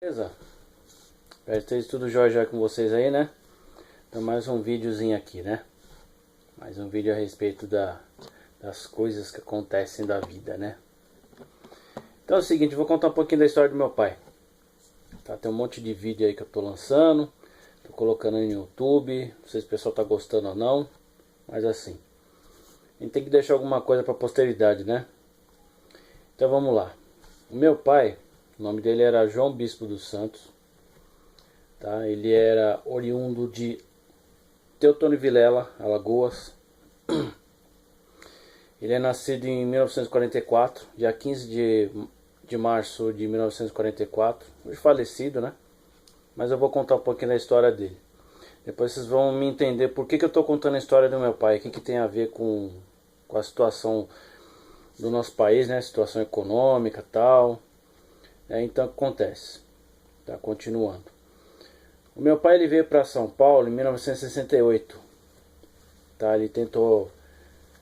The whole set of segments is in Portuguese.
Beleza? Espero que esteja tudo jóia com vocês aí, né? Então mais um videozinho aqui, né? Mais um vídeo a respeito das coisas que acontecem da vida, né? Então é o seguinte, eu vou contar um pouquinho da história do meu pai. Tá? Tem um monte de vídeo aí que eu tô lançando, tô colocando aí no YouTube, não sei se o pessoal tá gostando ou não, mas assim, a gente tem que deixar alguma coisa pra posteridade, né? Então vamos lá. O meu pai, o nome dele era João Bispo dos Santos, tá? Ele era oriundo de Teotônio Vilela, Alagoas. Ele é nascido em 1944, dia 15 de março de 1944, hoje falecido, né? Mas eu vou contar um pouquinho da história dele. Depois vocês vão me entender por que eu estou contando a história do meu pai, o que tem a ver com a situação do nosso país, né? Situação econômica e tal. Então o que acontece? Tá, continuando. O meu pai ele veio para São Paulo em 1968. Tá, ele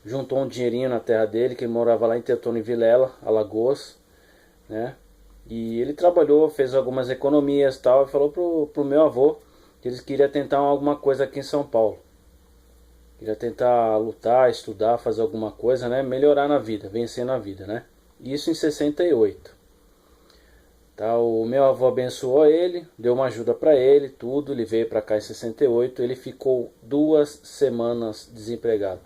juntou um dinheirinho na terra dele, que ele morava lá em Teotônio Vilela, Alagoas, né? E ele trabalhou, fez algumas economias e tal, e falou pro meu avô que eles queriam tentar alguma coisa aqui em São Paulo. Queria tentar lutar, estudar, fazer alguma coisa, né? Melhorar na vida, vencer na vida, né? Isso em 68. Tá, o meu avô abençoou ele, deu uma ajuda para ele, tudo. Ele veio para cá em 68, ele ficou 2 semanas desempregado.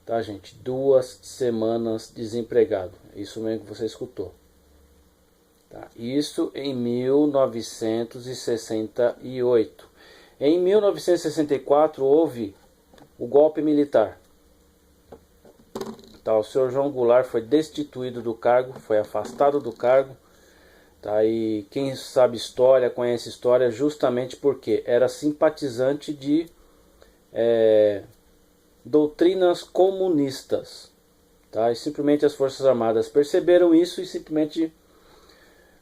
Tá, gente? 2 semanas desempregado. Isso mesmo que você escutou. Tá? Isso em 1968. Em 1964 houve o golpe militar. Tá, o senhor João Goulart foi destituído do cargo, foi afastado do cargo. Tá, e quem sabe história, conhece história, justamente porque era simpatizante de doutrinas comunistas. Tá, e simplesmente as Forças Armadas perceberam isso e simplesmente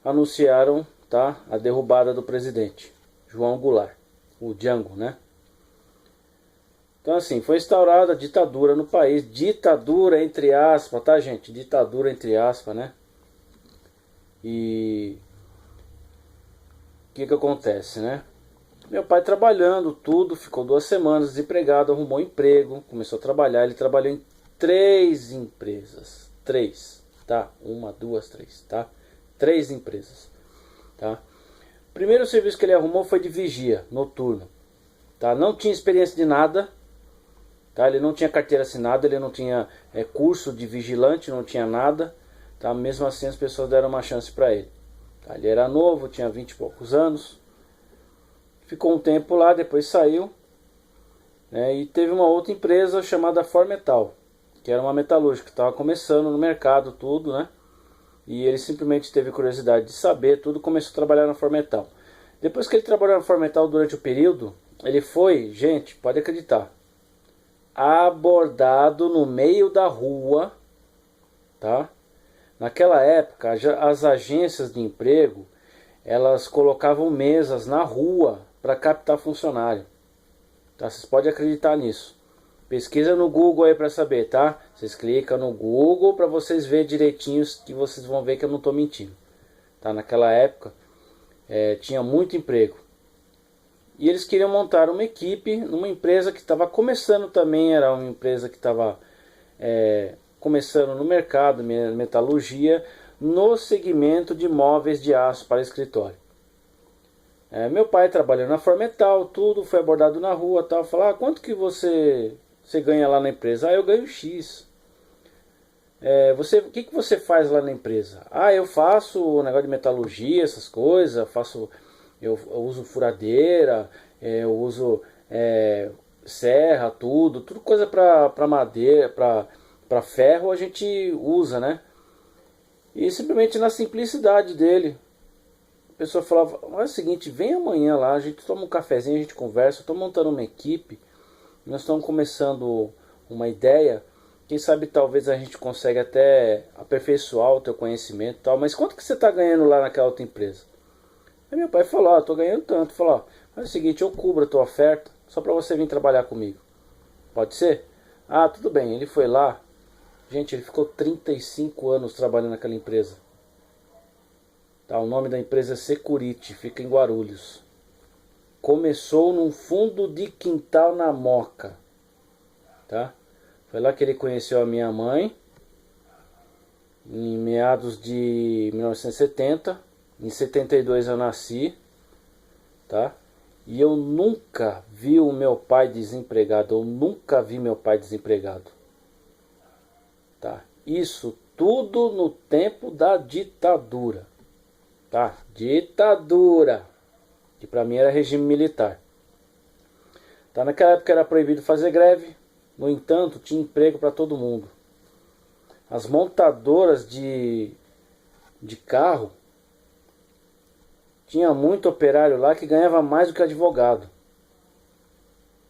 anunciaram, tá, a derrubada do presidente João Goulart, o Django, né? Então assim, foi instaurada a ditadura no país, ditadura entre aspas, tá, gente? Ditadura entre aspas, né? E o que acontece, né? Meu pai trabalhando tudo, ficou 2 semanas desempregado, arrumou emprego, começou a trabalhar. Ele trabalhou em 3 empresas, 3, tá? 1, 2, 3, tá? 3 empresas, tá? O primeiro serviço que ele arrumou foi de vigia noturno, tá? Não tinha experiência de nada, tá? Ele não tinha carteira assinada, ele não tinha curso de vigilante, não tinha nada, tá? Mesmo assim as pessoas deram uma chance para ele, tá? Ele era novo, tinha 20 e poucos anos, ficou um tempo lá, depois saiu, né? E teve uma outra empresa chamada Formetal, que era uma metalúrgica que estava começando no mercado, tudo, né? E ele simplesmente teve curiosidade de saber tudo, começou a trabalhar na Formetal. Depois que ele trabalhou na Formetal durante o período, ele foi, gente, pode acreditar, abordado no meio da rua, tá? Naquela época, as agências de emprego, elas colocavam mesas na rua para captar funcionário, tá? Vocês podem acreditar nisso. Pesquisa no Google aí para saber, tá? Vocês clicam no Google para vocês verem direitinho, que vocês vão ver que eu não estou mentindo, tá? Naquela época tinha muito emprego. E eles queriam montar uma equipe numa empresa que estava começando também, era uma empresa que estava começando no mercado, metalurgia, no segmento de móveis de aço para escritório. Meu pai trabalhando na Formetal, tudo, foi abordado na rua, tal, falou, quanto que você ganha lá na empresa? Eu ganho X. O que você faz lá na empresa? Eu faço o negócio de metalurgia, essas coisas, eu uso furadeira, eu uso serra, tudo coisa para madeira, para ferro a gente usa, né? E simplesmente na simplicidade dele, a pessoa falava, é o seguinte, vem amanhã lá, a gente toma um cafezinho, a gente conversa, eu estou montando uma equipe, nós estamos começando uma ideia, quem sabe talvez a gente consiga até aperfeiçoar o teu conhecimento e tal, mas quanto que você está ganhando lá naquela outra empresa? Aí meu pai falou, estou ganhando tanto, falou, mas é o seguinte, eu cubro a tua oferta, só para você vir trabalhar comigo, pode ser? Tudo bem, ele foi lá, gente, ele ficou 35 anos trabalhando naquela empresa. Tá, o nome da empresa é Security, fica em Guarulhos. Começou num fundo de quintal na Moca, tá? Foi lá que ele conheceu a minha mãe, em meados de 1970. Em 72 eu nasci, tá? E eu nunca vi o meu pai desempregado, eu nunca vi meu pai desempregado, tá? Isso tudo no tempo da ditadura, tá? Ditadura, que pra mim era regime militar. Tá? Naquela época era proibido fazer greve, no entanto tinha emprego para todo mundo. As montadoras de carro, tinha muito operário lá que ganhava mais do que advogado.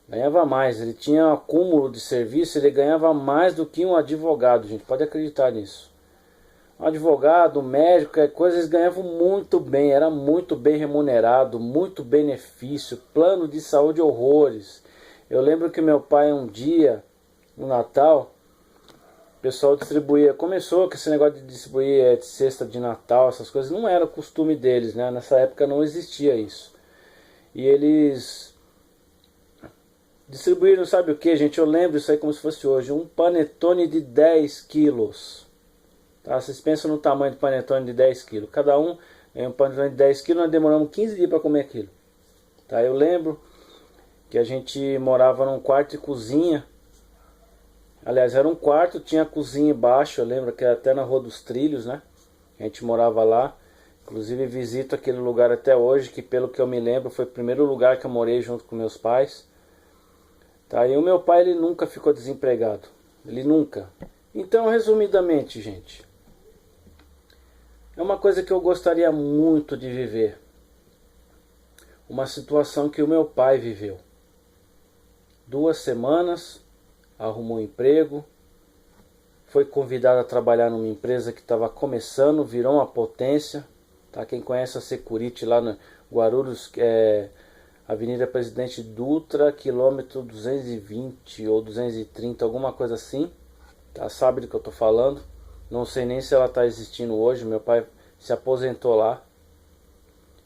Ganhava mais, ele tinha um acúmulo de serviço, ele ganhava mais do que um advogado, gente, pode acreditar nisso. Um advogado, um médico, qualquer coisa, eles ganhavam muito bem, era muito bem remunerado, muito benefício, plano de saúde horrores. Eu lembro que meu pai um dia, no Natal, o pessoal distribuía, começou com esse negócio de distribuir cesta de Natal, essas coisas, não era o costume deles, né? Nessa época não existia isso. E eles distribuíram, sabe o que, gente? Eu lembro isso aí como se fosse hoje, um panetone de 10 quilos. Tá? Vocês pensam no tamanho do panetone de 10 quilos. Cada um é um panetone de 10 quilos, nós demoramos 15 dias para comer aquilo. Tá? Eu lembro que a gente morava num quarto e cozinha. Aliás, era um quarto, tinha cozinha embaixo, eu lembro que era até na Rua dos Trilhos, né? A gente morava lá. Inclusive visito aquele lugar até hoje, que pelo que eu me lembro foi o primeiro lugar que eu morei junto com meus pais. Tá? E o meu pai, ele nunca ficou desempregado. Ele nunca. Então, resumidamente, gente, é uma coisa que eu gostaria muito de viver. Uma situação que o meu pai viveu. 2 semanas, arrumou um emprego, foi convidado a trabalhar numa empresa que estava começando, virou uma potência. Tá? Quem conhece a Security lá no Guarulhos, é Avenida Presidente Dutra, quilômetro 220 ou 230, alguma coisa assim. Tá? Sabe do que eu estou falando. Não sei nem se ela está existindo hoje. Meu pai se aposentou lá.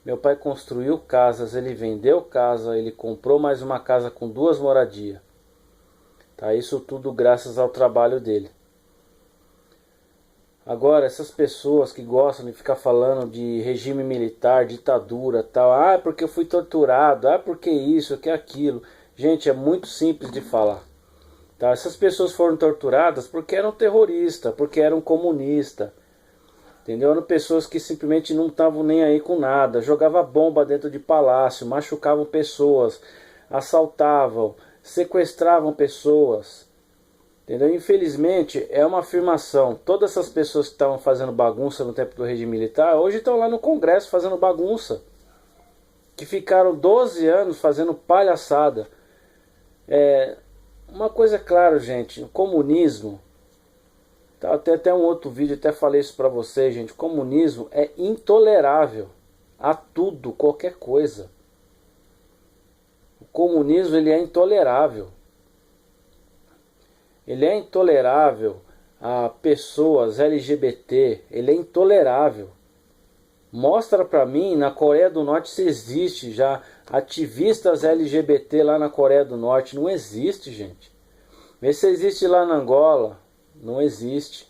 Meu pai construiu casas, ele vendeu casa, ele comprou mais uma casa com 2 moradias. Tá? Isso tudo graças ao trabalho dele. Agora, essas pessoas que gostam de ficar falando de regime militar, ditadura, tal, ah, porque eu fui torturado, ah, porque isso, que aquilo. Gente, é muito simples de falar. Tá? Essas pessoas foram torturadas porque eram terroristas, porque eram comunistas. Entendeu? Eram pessoas que simplesmente não estavam nem aí com nada, jogavam bomba dentro de palácio, machucavam pessoas, assaltavam, sequestravam pessoas. Entendeu? Infelizmente, é uma afirmação. Todas essas pessoas que estavam fazendo bagunça no tempo do regime militar, hoje estão lá no Congresso fazendo bagunça. Que ficaram 12 anos fazendo palhaçada. Uma coisa é clara, gente, o comunismo, tá, tem até um outro vídeo, até falei isso pra vocês, gente, o comunismo é intolerável a tudo, qualquer coisa. O comunismo, ele é intolerável. Ele é intolerável a pessoas LGBT, ele é intolerável. Mostra pra mim, na Coreia do Norte, se existe já ativistas LGBT lá na Coreia do Norte. Não existe, gente. Vê se existe lá na Angola. Não existe.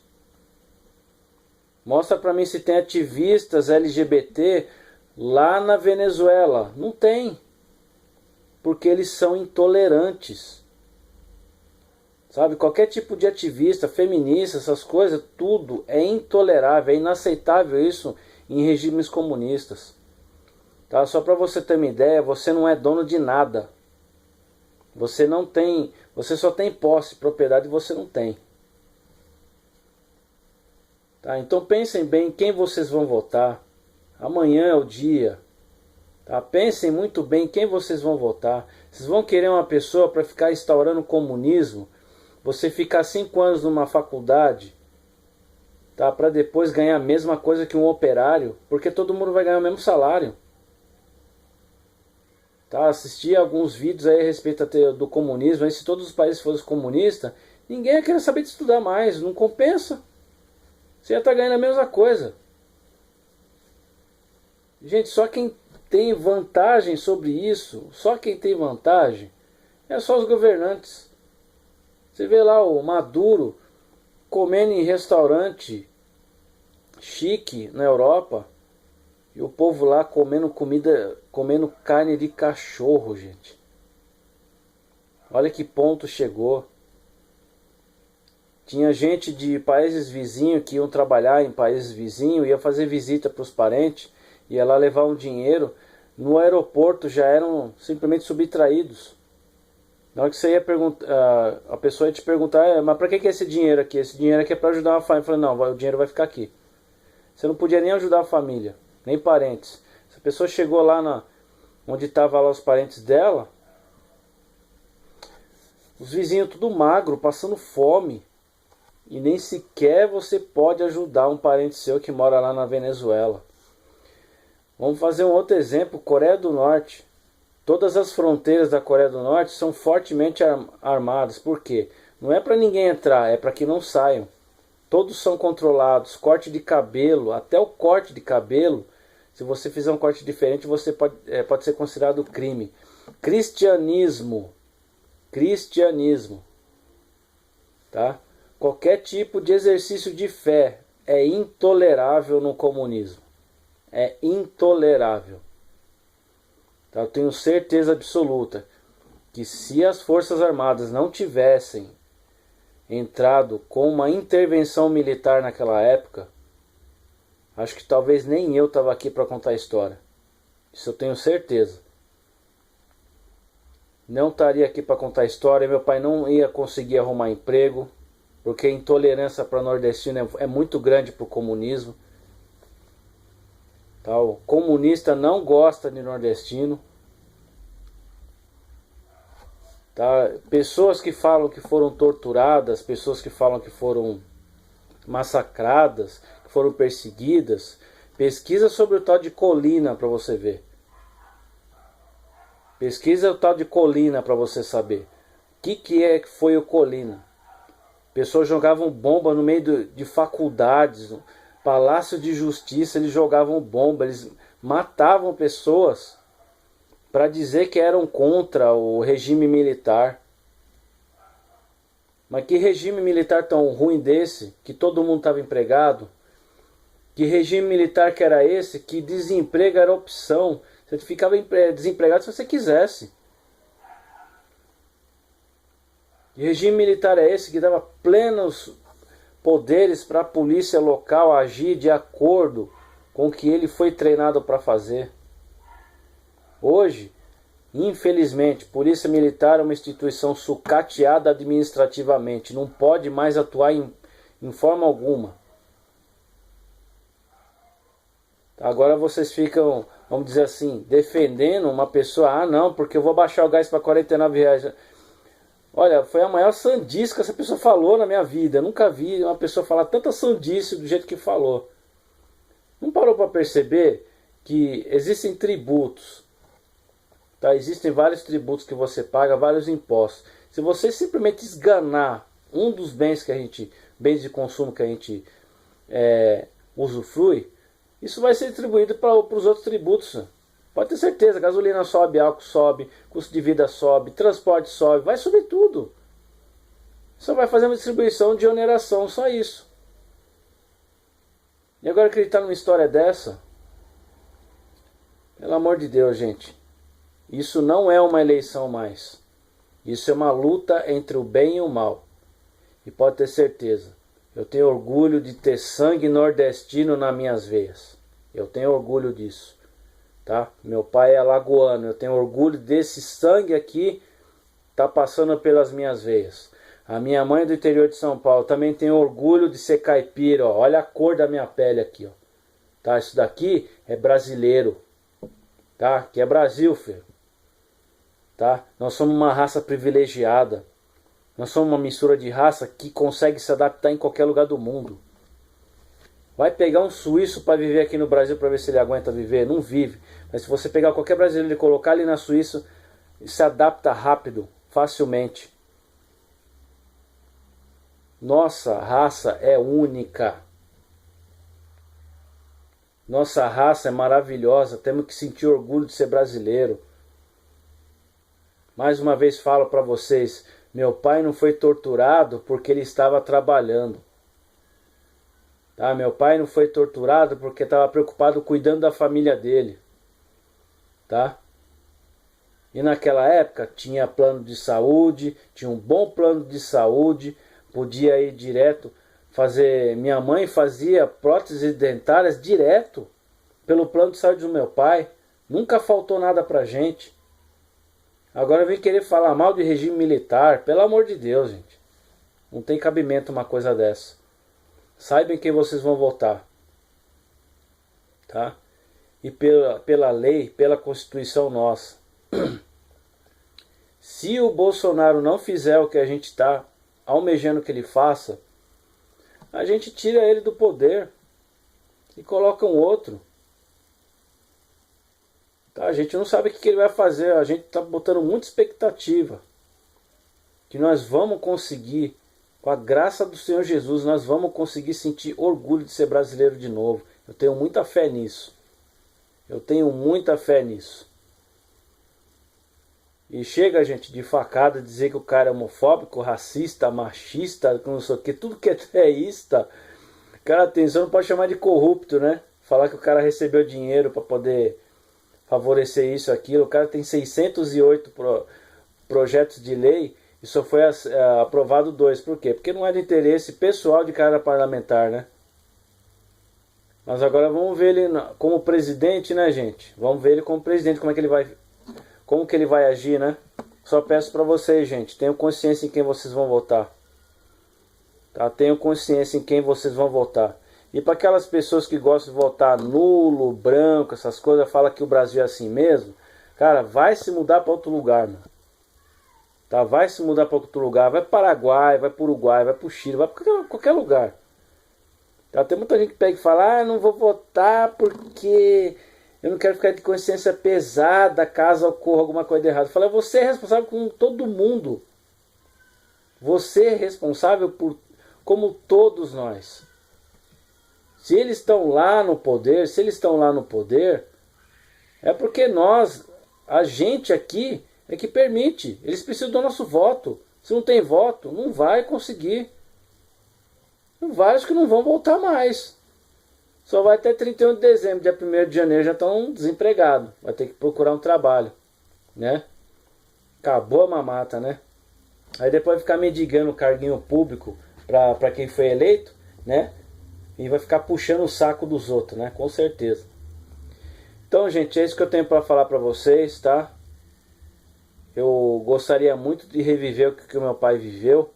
Mostra pra mim se tem ativistas LGBT lá na Venezuela. Não tem. Porque eles são intolerantes. Sabe, qualquer tipo de ativista, feminista, essas coisas, tudo é intolerável, é inaceitável isso em regimes comunistas. Tá? Só para você ter uma ideia, você não é dono de nada. Você não tem, você só tem posse, propriedade você não tem. Tá? Então pensem bem quem vocês vão votar. Amanhã é o dia. Tá? Pensem muito bem quem vocês vão votar. Vocês vão querer uma pessoa para ficar instaurando o comunismo, você ficar 5 anos numa faculdade, tá, para depois ganhar a mesma coisa que um operário, porque todo mundo vai ganhar o mesmo salário. Tá? Assisti alguns vídeos aí a respeito do comunismo, aí se todos os países fossem comunistas, ninguém ia querer saber de estudar mais, não compensa. Você ia estar ganhando a mesma coisa. Gente, só quem tem vantagem sobre isso, só quem tem vantagem, é só os governantes. Você vê lá o Maduro comendo em restaurante chique na Europa e o povo lá comendo comida, comendo carne de cachorro, gente. Olha que ponto chegou. Tinha gente de países vizinhos que iam trabalhar em países vizinhos, ia fazer visita para os parentes, ia lá levar um dinheiro. No aeroporto já eram simplesmente subtraídos. Na hora que você ia perguntar, a pessoa ia te perguntar, mas para que é esse dinheiro aqui? Esse dinheiro aqui é para ajudar uma família. Eu falei, não, o dinheiro vai ficar aqui. Você não podia nem ajudar a família, nem parentes. Se a pessoa chegou lá onde estavam lá os parentes dela, os vizinhos tudo magro, passando fome. E nem sequer você pode ajudar um parente seu que mora lá na Venezuela. Vamos fazer um outro exemplo, Coreia do Norte. Todas as fronteiras da Coreia do Norte são fortemente armadas. Por quê? Não é para ninguém entrar, é para que não saiam. Todos são controlados. Corte de cabelo, até o corte de cabelo, se você fizer um corte diferente, você pode ser considerado crime. Cristianismo. Cristianismo. Tá? Qualquer tipo de exercício de fé é intolerável no comunismo. É intolerável. Tá? Eu tenho certeza absoluta que se as Forças Armadas não tivessem entrado com uma intervenção militar naquela época, acho que talvez nem eu estava aqui para contar a história. Isso eu tenho certeza. Não estaria aqui para contar a história, meu pai não ia conseguir arrumar emprego, porque a intolerância para nordestino é muito grande para o comunismo. Tá? O comunista não gosta de nordestino. Tá? Pessoas que falam que foram torturadas, pessoas que falam que foram massacradas, que foram perseguidas, pesquisa sobre o tal de Colina para você ver. Pesquisa o tal de Colina para você saber. O que foi o Colina? Pessoas jogavam bomba no meio de faculdades, no Palácio de Justiça, eles jogavam bomba, eles matavam pessoas para dizer que eram contra o regime militar. Mas que regime militar tão ruim desse, que todo mundo estava empregado? Que regime militar que era esse, que desemprego era opção? Você ficava desempregado se você quisesse. Que regime militar é esse que dava plenos poderes para a polícia local agir de acordo com o que ele foi treinado para fazer? Hoje, infelizmente, polícia militar é uma instituição sucateada administrativamente, não pode mais atuar em forma alguma. Agora vocês ficam, vamos dizer assim, defendendo uma pessoa, ah não, porque eu vou baixar o gás para R$ 49. Olha, foi a maior sandice que essa pessoa falou na minha vida. Eu nunca vi uma pessoa falar tanta sandice do jeito que falou. Não parou para perceber que existem tributos. Tá? Existem vários tributos que você paga, vários impostos. Se você simplesmente esganar um dos bens bens de consumo que a gente usufrui, isso vai ser distribuído para os outros tributos. Pode ter certeza, gasolina sobe, álcool sobe, custo de vida sobe, transporte sobe, vai subir tudo. Só vai fazer uma distribuição de oneração, só isso. E agora acreditar numa história dessa? Pelo amor de Deus, gente. Isso não é uma eleição mais. Isso é uma luta entre o bem e o mal. E pode ter certeza, eu tenho orgulho de ter sangue nordestino nas minhas veias. Eu tenho orgulho disso. Tá? Meu pai é alagoano, eu tenho orgulho desse sangue aqui tá passando pelas minhas veias. A minha mãe é do interior de São Paulo, também tem orgulho de ser caipira, ó. Olha a cor da minha pele aqui, ó. Tá? Isso daqui é brasileiro, tá? Que é Brasil, filho. Tá? Nós somos uma raça privilegiada. Nós somos uma mistura de raça que consegue se adaptar em qualquer lugar do mundo. Vai pegar um suíço para viver aqui no Brasil para ver se ele aguenta viver? Não vive. Mas se você pegar qualquer brasileiro e colocar ali na Suíça, ele se adapta rápido, facilmente. Nossa raça é única. Nossa raça é maravilhosa, temos que sentir orgulho de ser brasileiro. Mais uma vez falo para vocês, meu pai não foi torturado porque ele estava trabalhando. Tá? Meu pai não foi torturado porque estava preocupado cuidando da família dele. Tá? E naquela época tinha plano de saúde, tinha um bom plano de saúde, podia ir direto fazer. Minha mãe fazia próteses dentárias direto pelo plano de saúde do meu pai. Nunca faltou nada pra gente. Agora vem querer falar mal de regime militar, pelo amor de Deus, gente. Não tem cabimento uma coisa dessa. Saibam quem vocês vão votar. Tá? E pela lei, pela Constituição nossa. Se o Bolsonaro não fizer o que a gente está almejando que ele faça, a gente tira ele do poder e coloca um outro. Tá? A gente não sabe o que ele vai fazer, a gente está botando muita expectativa. Que nós vamos conseguir, com a graça do Senhor Jesus, nós vamos conseguir sentir orgulho de ser brasileiro de novo. Eu tenho muita fé nisso. Eu tenho muita fé nisso. E chega, gente, de facada dizer que o cara é homofóbico, racista, machista, não sei o que, tudo que é teísta. Cara, atenção, não pode chamar de corrupto, né? Falar que o cara recebeu dinheiro para poder favorecer isso, aquilo. O cara tem 608 projetos de lei e só foi aprovado 2. Por quê? Porque não é de interesse pessoal de cada parlamentar, né? Mas agora vamos ver ele como presidente, né, gente? Vamos ver ele como presidente, como que ele vai agir, né? Só peço para vocês, gente, tenham consciência em quem vocês vão votar. Tá? Tenham consciência em quem vocês vão votar. E para aquelas pessoas que gostam de votar nulo, branco, essas coisas, fala que o Brasil é assim mesmo. Cara, vai se mudar para outro lugar, mano. Tá? Vai se mudar para outro lugar. Vai para o Paraguai, vai para o Uruguai, vai para o Chile, vai para qualquer lugar. Tá? Tem muita gente que pega e fala, não vou votar porque eu não quero ficar de consciência pesada caso ocorra alguma coisa errada. Fala, você é responsável com todo mundo. Você é responsável como todos nós. Se eles estão lá no poder, é porque a gente aqui é que permite. Eles precisam do nosso voto. Se não tem voto, não vai conseguir. Vários que não vão voltar mais. Só vai até 31 de dezembro, dia 1º de janeiro já estão desempregados. Vai ter que procurar um trabalho, né? Acabou a mamata, né? Aí depois ficar mendigando o carguinho público para quem foi eleito, né? E vai ficar puxando o saco dos outros, né? Com certeza. Então, gente, é isso que eu tenho para falar para vocês, tá? Eu gostaria muito de reviver o que o meu pai viveu,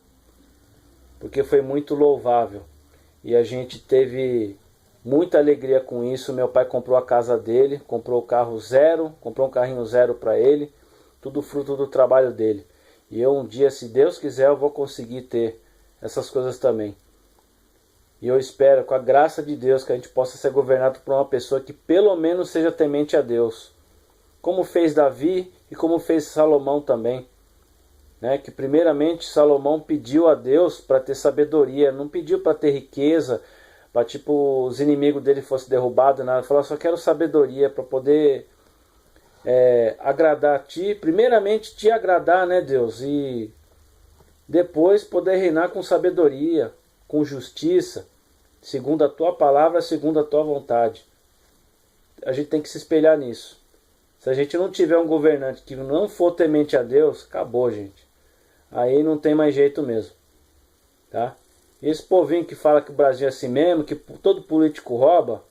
porque foi muito louvável. E a gente teve muita alegria com isso. Meu pai comprou a casa dele, comprou o carro zero, comprou um carrinho zero para ele, tudo fruto do trabalho dele. E eu um dia, se Deus quiser, eu vou conseguir ter essas coisas também. E eu espero, com a graça de Deus, que a gente possa ser governado por uma pessoa que pelo menos seja temente a Deus. Como fez Davi e como fez Salomão também. Né? Que primeiramente Salomão pediu a Deus para ter sabedoria, não pediu para ter riqueza, para tipo os inimigos dele fossem derrubados, nada. Ele falou, só quero sabedoria para poder agradar a ti, primeiramente te agradar, né, Deus, e depois poder reinar com sabedoria, com justiça, segundo a tua palavra, segundo a tua vontade. A gente tem que se espelhar nisso. Se a gente não tiver um governante que não for temente a Deus, acabou, gente. Aí não tem mais jeito mesmo. Tá? E esse povinho que fala que o Brasil é assim mesmo, que todo político rouba,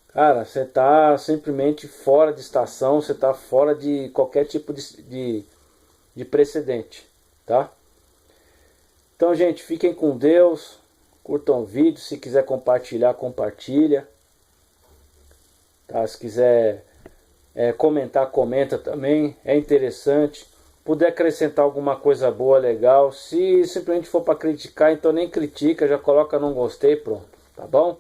cara, você está simplesmente fora de estação, você está fora de qualquer tipo de precedente. Tá? Então, gente, fiquem com Deus, curtam o vídeo, se quiser compartilhar, compartilha. Tá? Se quiser comentar, comenta também, é interessante. Puder acrescentar alguma coisa boa, legal. Se simplesmente for para criticar, então nem critica, já coloca não gostei, pronto, tá bom?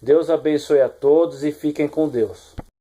Deus abençoe a todos e fiquem com Deus.